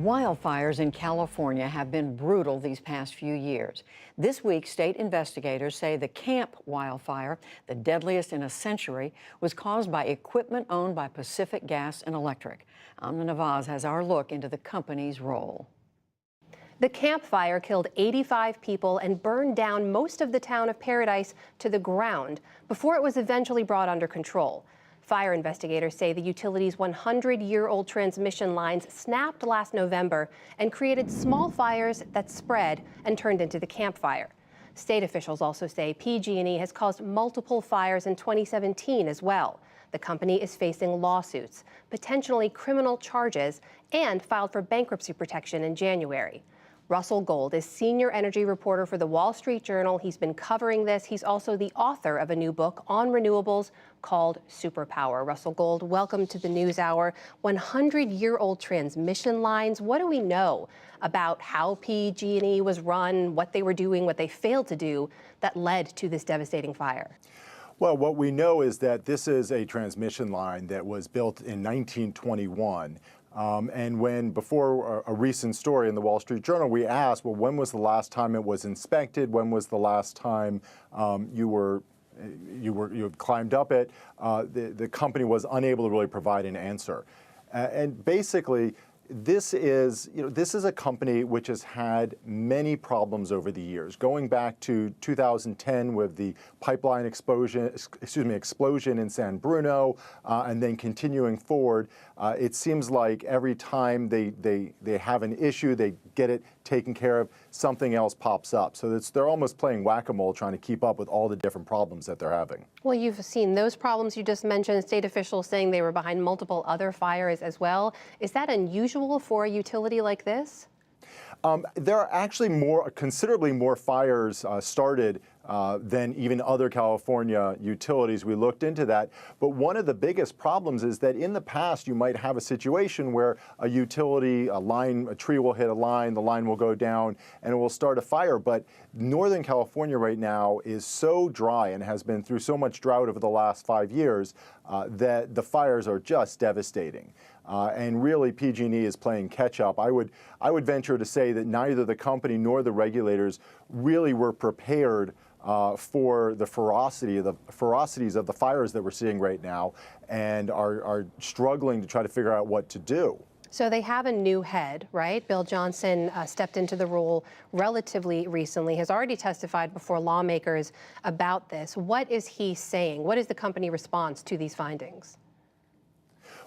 Wildfires in California have been brutal these past few years. This week, state investigators say the Camp wildfire, the deadliest in a century, was caused by equipment owned by Pacific Gas and Electric. Amna Nawaz has our look into the company's role. The Camp Fire killed 85 people and burned down most of the town of Paradise to the ground before it was eventually brought under control. Fire investigators say the utility's 100-year-old transmission lines snapped last November and created small fires that spread and turned into the Camp Fire. State officials also say PG&E has caused multiple fires in 2017 as well. The company is facing lawsuits, potentially criminal charges, and filed for bankruptcy protection in January. Russell Gold is senior energy reporter for the Wall Street Journal. He's been covering this. He's also the author of a new book on renewables called Superpower. Russell Gold, welcome to the NewsHour. 100-year-old transmission lines. What do we know about how PG&E was run, what they were doing, what they failed to do that led to this devastating fire? Well, what we know is that this is a transmission line that was built in 1921. And when, before a recent story in the Wall Street Journal, we asked, well, when was the last time it was inspected? When was the last time you climbed up it? The company was unable to really provide an answer. And basically, this is a company which has had many problems over the years, going back to 2010 with the pipeline explosion in San Bruno, and then continuing forward. It seems like every time they have an issue, they get it taken care of, something else pops up. So they're almost playing whack-a-mole, trying to keep up with all the different problems that they're having. Well, you've seen those problems you just mentioned, state officials saying they were behind multiple other fires as well. Is that unusual for a utility like this? There are actually considerably more fires started than even other California utilities. We looked into that. But one of the biggest problems is that in the past, you might have a situation where a utility, a tree will hit a line, the line will go down, and it will start a fire. But Northern California right now is so dry and has been through so much drought over the last 5 years that the fires are just devastating. And really, PG&E is playing catch up. I would venture to say that neither the company nor the regulators really were prepared for the ferocities of the fires that we're seeing right now, and are struggling to try to figure out what to do. So they have a new head, right? Bill Johnson stepped into the role relatively recently, has already testified before lawmakers about this. What is he saying? What is the company response to these findings?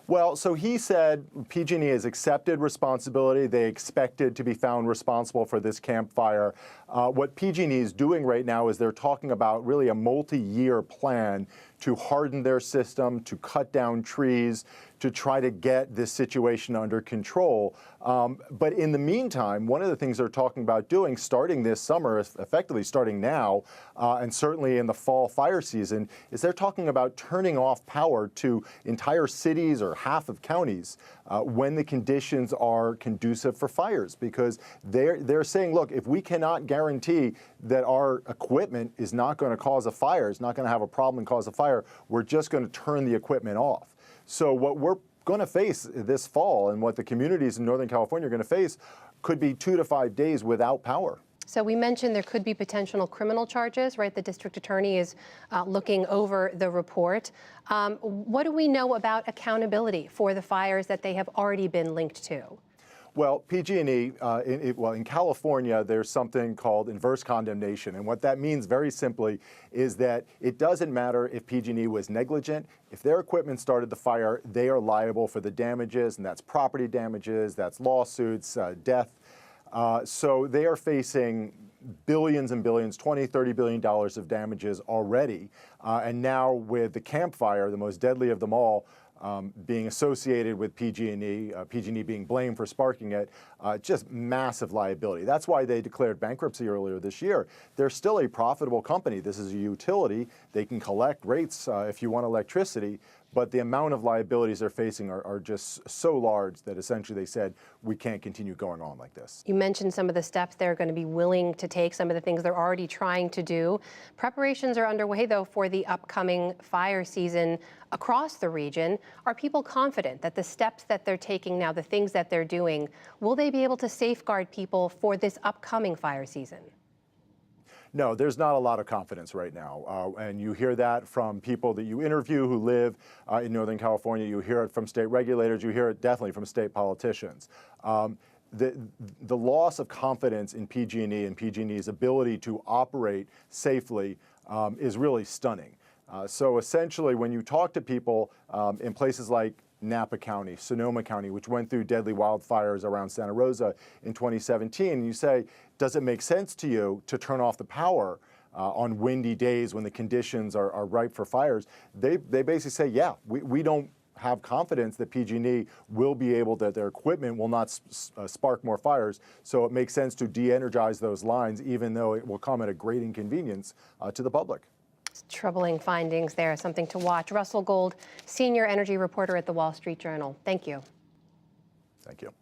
Well, so he said PG&E has accepted responsibility. They expected to be found responsible for this Camp Fire. What PG&E is doing right now is they're talking about really a multi-year plan to harden their system, to cut down trees, to try to get this situation under control. But in the meantime, one of the things they're talking about doing starting this summer, effectively starting now, and certainly in the fall fire season, is they're talking about turning off power to entire cities or half of counties when the conditions are conducive for fires, because they're saying, look, if we cannot guarantee that our equipment is not going to cause a fire, it's not going to have a problem and cause a fire, we're just going to turn the equipment off. So what we're going to face this fall, and what the communities in Northern California are going to face, could be 2 to 5 days without power. So we mentioned there could be potential criminal charges, right? The district attorney is looking over the report. What do we know about accountability for the fires that they have already been linked to? Well, PG&E, in California, there's something called inverse condemnation. And what that means very simply is that it doesn't matter if PG&E was negligent. If their equipment started the fire, they are liable for the damages, and that's property damages, that's lawsuits, death. So they are facing billions and billions, $20, $30 billion of damages already. And now with the Camp Fire, the most deadly of them all, being associated with PG&E, PG&E being blamed for sparking it, just massive liability. That's why they declared bankruptcy earlier this year. They're still a profitable company. This is a utility. They can collect rates if you want electricity, but the amount of liabilities they're facing are just so large that essentially they said, we can't continue going on like this. You mentioned some of the steps they're going to be willing to take, some of the things they're already trying to do. Preparations are underway, though, for the upcoming fire season across the region. Are people confident that the steps that they're taking now, the things that they're doing, will they be able to safeguard people for this upcoming fire season? No, there's not a lot of confidence right now. And you hear that from people that you interview who live in Northern California. You hear it from state regulators. You hear it definitely from state politicians. The loss of confidence in PG&E and PG&E's ability to operate safely is really stunning. So essentially, when you talk to people in places like Napa County, Sonoma County, which went through deadly wildfires around Santa Rosa in 2017, you say, does it make sense to you to turn off the power on windy days when the conditions are ripe for fires? They basically say, yeah, we don't have confidence that PG&E will be able, that their equipment will not spark more fires. So it makes sense to de-energize those lines, even though it will come at a great inconvenience to the public. Troubling findings there, something to watch. Russell Gold, senior energy reporter at the Wall Street Journal. Thank you. Thank you.